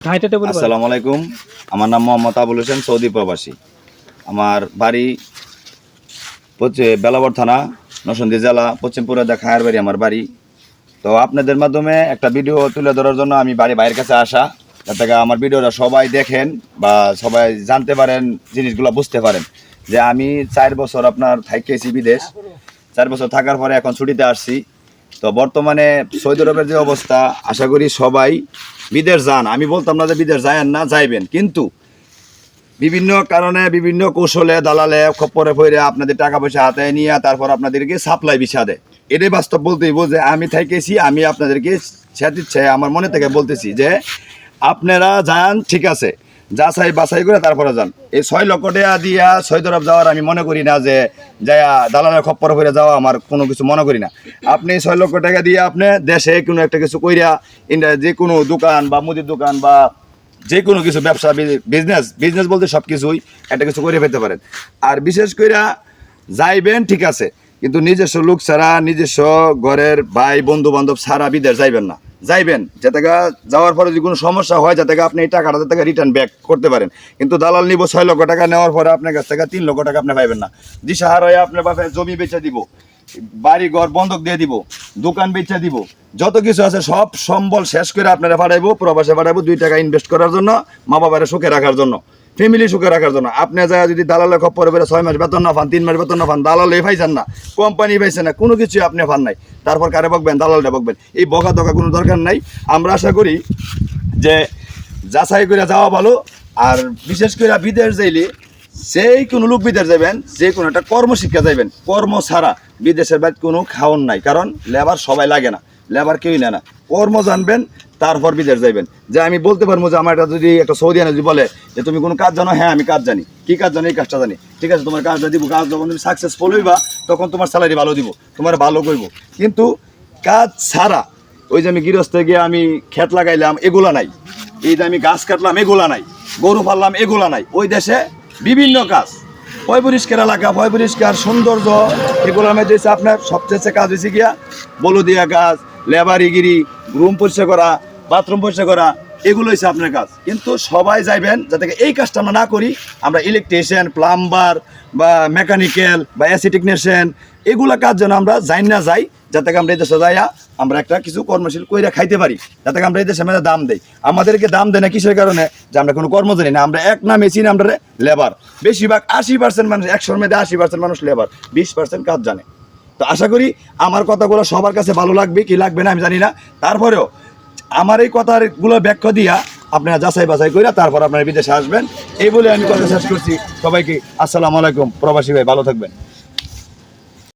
আসসালামু আলাইকুম। আমার নাম মোহাম্মদ আবুল হোসেন, সৌদি প্রবাসী। আমার বাড়ি বেলাবর থানা, নরসিংদী জেলা, পশ্চিমপুরে খায়ের বাড়ি আমার বাড়ি। তো আপনাদের মাধ্যমে একটা ভিডিও তুলে ধরার জন্য আমি বাইরের কাছে আসা, যাতে আমার ভিডিওটা সবাই দেখেন বা সবাই জানতে পারেন, জিনিসগুলো বুঝতে পারেন যে আমি 4 বছর আপনার থাইকেছি বিদেশ। 4 বছর থাকার পরে এখন ছুটিতে আসছি। তো বর্তমানে সৌদি আরবের যে অবস্থা, আশা করি সবাই বিদেশ যান। আমি বলতাম না যে বিদেশ যায়েন না, যাইবেন, কিন্তু বিভিন্ন কারণে বিভিন্ন কৌশলে দালালে খপ্পরে ফইরে আপনাদের টাকা পয়সা হাতে নিয়ে তারপর আপনাদেরকে সাপ্লাই বিছা দেয়। এটাই বাস্তব বলতেই যে আমি থাইকেছি, আমি আপনাদেরকে ইচ্ছে আমার মনে থেকে বলতেছি যে আপনারা যান, ঠিক আছে, যাচাই বাছাই করে তারপরে যান। এই 6 লক্ষ টাকা দিয়া সৌদি আরব যাওয়ার আমি মনে করি না যে যায়া দালালের খপ্পরে ফিরে যাওয়া আমার কোনো কিছু মনে করি না। আপনি 6 লক্ষ টাকা দিয়ে আপনি দেশে কোনো একটা কিছু কইরা যে কোনো দোকান বা মুদির দোকান বা যে কোনো কিছু ব্যবসা বিজনেস বলতে সব কিছুই একটা কিছু করে ফেলতে পারেন। আর বিশেষ করে যাইবেন, ঠিক আছে, কিন্তু নিজস্ব লোক ছাড়া, নিজস্ব ঘরের ভাই বন্ধু বান্ধব ছাড়া বিদেশ যাইবেন না। যাইবেন যাতে যাওয়ার পরে যদি কোনো সমস্যা হয়, যাতে আপনি এই টাকাটা যাতে রিটার্ন ব্যাক করতে পারেন। কিন্তু দালাল নিব 6 লক্ষ টাকা, নেওয়ার পরে আপনার কাছ থেকে 3 লক্ষ টাকা আপনি পাইবেন না। দিশাহারা হয়ে আপনার বাপের জমি বেচে দিব, বাড়ি ঘর বন্ধক দিয়ে দিব, দোকান বেচে দিব, যত কিছু আছে সব সম্বল শেষ করে আপনারা পাঠাইবো, প্রবাসে পাঠাইবো 2 টাকা ইনভেস্ট করার জন্য, মা বাবার সুখে রাখার জন্য, ফ্যামিলি সুখে রাখার জন্য। আপনি যায় যদি দালালের খপ্পরে বেড়ে 6 মাস বেতন না পান, 3 মাস বেতন না পান, দালালে পাইছেন না, কোম্পানি পাইছেন না, কোনো কিছু আপনি পান নাই, তারপর কারে বকবেন? দালালটা বকবেন। এই বকা দকা কোনো দরকার নাই। আমরা আশা করি যে যাচাই করে যাওয়া ভালো। আর বিশেষ করে বিদেশ যাইলে সেই কোনো লোক বিদেশ যাবেন, যে কোনো একটা কর্মশিক্ষা যাইবেন। কর্ম ছাড়া বিদেশের বাইরে কোনো খাওয়ান নাই, কারণ লেবার সবাই লাগে না, লেবার কেউই নেয় না। কর্ম জানবেন, তারপর বিদেশ যাইবেন। যে আমি বলতে পারবো যে আমার এটা যদি একটা সৌদি আনা যদি বলে যে তুমি কোনো কাজ জানো, হ্যাঁ আমি কাজ জানি। কি কাজ জানি? এই কাজটা জানি, ঠিক আছে, তোমার কাজটা দিব। কাজ যখন তুমি সাকসেসফুল হইবা, তখন তোমার স্যালারি ভালো দিব, তোমার ভালো করবো। কিন্তু কাজ ছাড়া, ওই যে আমি গৃহস্থ গিয়ে আমি ক্ষেত লাগাইলাম, এগুলা নাই। এই যে আমি গাছ কাটলাম, এগুলা নাই। গরু পাললাম, এগুলা নাই। ওই দেশে বিভিন্ন কাজ, পয় পরিষ্কার এলাকা, পয় পরিষ্কার সৌন্দর্য, এগুলোর মধ্যে আপনার সবচেয়ে কাজ হয়েছে গিয়া বলদিয়া কাজ, লেবারিগিরি, রুম পরিষ্কার করা, বাথরুম পরিষ্কার করা, এগুলো হচ্ছে আপনার কাজ। কিন্তু সবাই যাইবেন যাতে এই কাজটা আমরা না করি। আমরা ইলেকট্রিশিয়ান, প্লাম্বার বা মেকানিক্যাল বা এসি টেকনিশিয়ান, এগুলো কাজ যেন আমরা যাই না যাই, যাতে আমরা এই দেশে যাইয়া আমরা একটা কিছু কর্মশীল কইরা খাইতে পারি, যাতে আমরা এই দেশে দাম দেই। আমাদেরকে দাম দেয় না কিসের কারণে? যে আমরা কোনো কর্ম জানি না। আমরা এক নামে চিনি আমরা লেবার। বেশিরভাগ 80% মানুষ, 100-র মধ্যে 80% মানুষ লেবার, 20% কাজ জানে। তো আশা করি আমার কথাগুলো সবার কাছে ভালো লাগবে, কি লাগবে না আমি জানি না। তারপরেও আমার এই কথাগুলো ব্যাখ্যা দিয়া আপনারা যাচাই বাছাই করে তারপর আপনারা বিদেশে আসবেন। এই বলে আমি কথা শেষ করছি। সবাইকে আসসালামু আলাইকুম। প্রবাসী ভাই ভালো থাকবেন।